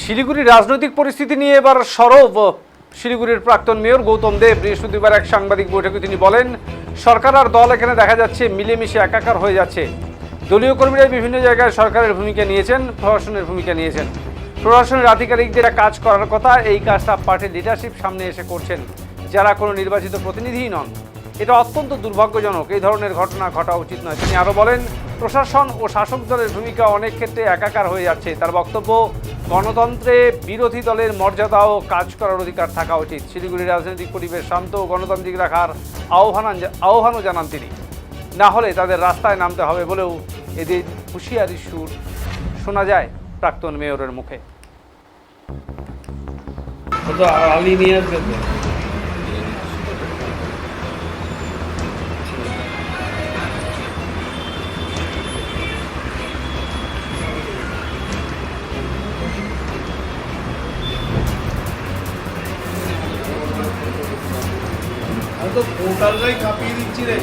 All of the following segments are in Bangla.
শিলিগুড়ির রাজনৈতিক পরিস্থিতি নিয়ে এবার সরব শিলিগুড়ির প্রাক্তন মেয়র গৌতম দেব। বৃহস্পতিবার এক সাংবাদিক বৈঠকে তিনি বলেন, সরকার আর দল এখানে দেখা যাচ্ছে মিলেমিশে একাকার হয়ে যাচ্ছে। দলীয় কর্মীরা বিভিন্ন জায়গায় সরকারের ভূমিকা নিয়েছেন, প্রশাসনের ভূমিকা নিয়েছেন। প্রশাসনের আধিকারিকদের কাজ করার কথা, এই কাজটা পার্টির লিডারশিপ সামনে এসে করছেন, যারা কোনো নির্বাচিত প্রতিনিধিই নন। এটা অত্যন্ত দুর্ভাগ্যজনক। এই ধরনের ঘটনা ঘটা উচিত নয়। তিনি আরও বলেন, প্রশাসন ও শাসক দলের ভূমিকা অনেক ক্ষেত্রে একাকার হয়ে যাচ্ছে। তার বক্তব্য, গণতন্ত্রে বিরোধী দলের মর্যাদা ও কাজ করার অধিকার থাকা উচিত। শিলিগুড়ির রাজনৈতিক পরিবেশ শান্ত ও গণতান্ত্রিক রাখার আহ্বানও জানান তিনি। না হলে তাদের রাস্তায় নামতে হবে বলেও এদের হুঁশিয়ারির সুর শোনা যায় প্রাক্তন মেয়রের মুখে। তো পোর্টালটাই কাঁপিয়ে দিচ্ছি রে।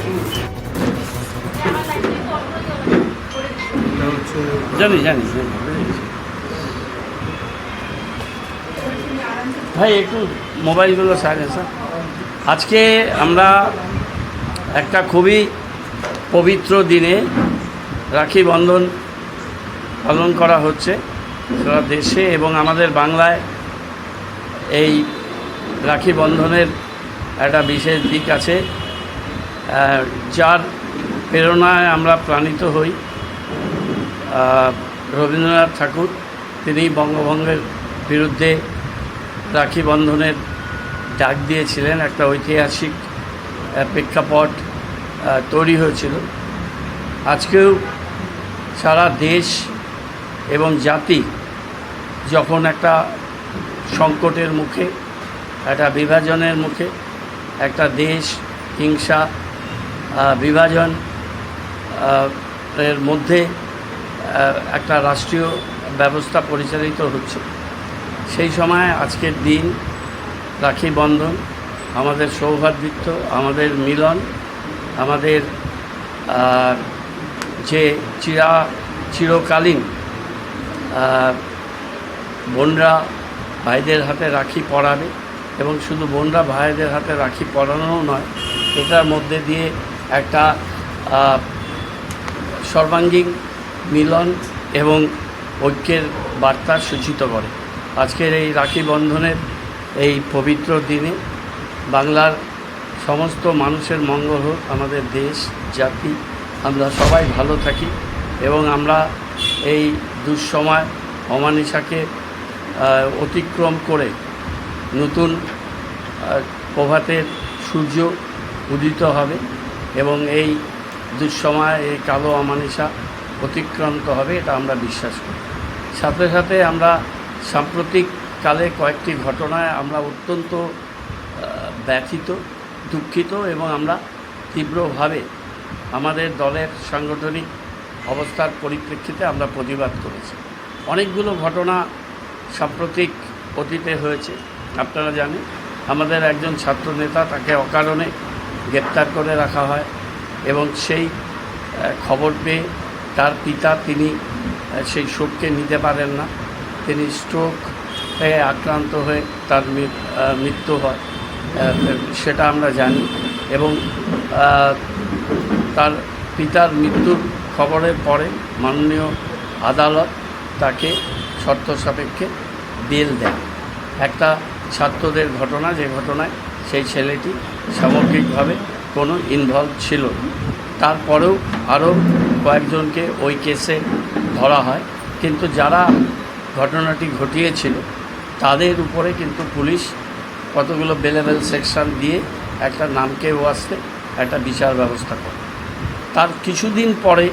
জানি ভাই, একটু মোবাইলগুলো সাইলেন্স। আজকে আমরা একটা খুবই পবিত্র দিনে রাখি বন্ধন পালন করা হচ্ছে সারা দেশে এবং আমাদের বাংলায়। এই রাখি বন্ধনের একটা বিশেষ দিক আছে, যার প্রেরণায় আমরা প্রাণিত হই। রবীন্দ্রনাথ ঠাকুর তিনি বঙ্গভঙ্গের বিরুদ্ধে রাখি বন্ধনের ডাক দিয়েছিলেন। একটা ঐতিহাসিক প্রেক্ষাপট তৈরি হয়েছিল। আজকেও সারা দেশ এবং জাতি যখন একটা সংকটের মুখে, একটা বিভাজনের মুখে, একটা দেশ হিংসা বিভাজন এর মধ্যে একটা রাষ্ট্রীয় ব্যবস্থা পরিচালিত হচ্ছে, সেই সময় আজকের দিন রাখি বন্ধন আমাদের সৌহার্দ্যিত্ব, আমাদের মিলন, আমাদের যে চিরকালীন বোনরা ভাইদের হাতে রাখি পরাবে, এবং শুধু বোনরা ভাইদের হাতে রাখি পরানোও নয়, এটার মধ্যে দিয়ে একটা সর্বাঙ্গীন মিলন এবং ঐক্যের বার্তা সূচিত করে। আজকের এই রাখি বন্ধনের এই পবিত্র দিনে বাংলার সমস্ত মানুষের মঙ্গল হোক, আমাদের দেশ জাতি আমরা সবাই ভালো থাকি এবং আমরা এই দুঃসময় অমানিসাকে অতিক্রম করে নতুন প্রভাতের সূর্য উদিত হবে এবং এই দুঃসময় এই কালো অমানিসা অতিক্রান্ত হবে, এটা আমরা বিশ্বাস করি। সাথে সাথে আমরা সাম্প্রতিককালে কয়েকটি ঘটনায় আমরা অত্যন্ত ব্যথিত, দুঃখিত এবং আমরা তীব্রভাবে আমাদের দলের সাংগঠনিক অবস্থার পরিপ্রেক্ষিতে আমরা প্রতিবাদ করেছি। অনেকগুলো ঘটনা সাম্প্রতিক অতীতে হয়েছে। আপনারা জানেন, আমাদের একজন ছাত্রনেতা, তাকে অকারণে গ্রেপ্তার করে রাখা হয় এবং সেই খবর পেয়ে তার পিতা, তিনি সেই শোককে নিতে পারেন না। তিনি স্ট্রোকে আক্রান্ত হয়ে তার মৃত্যু হয়, সেটা আমরা জানি। এবং তার পিতার মৃত্যুর খবরের পরে মাননীয় আদালত তাকে শর্ত সাপেক্ষে বেল দেয়। একটা ছাত্রদের ঘটনা, যে ঘটনায় সেই ছেলেটি সামগ্রিকভাবে কোনো ইনভলভ ছিল। তারপরেও আরও কয়েকজনকে ওই কেসে ধরা হয়, কিন্তু যারা ঘটনাটি ঘটিয়েছিল তাদের উপরে কিন্তু পুলিশ কতগুলো বেলেবেল সেকশন দিয়ে একটা নামকে ওয়াস্তে একটা বিচার ব্যবস্থা করে। তার কিছুদিন পরে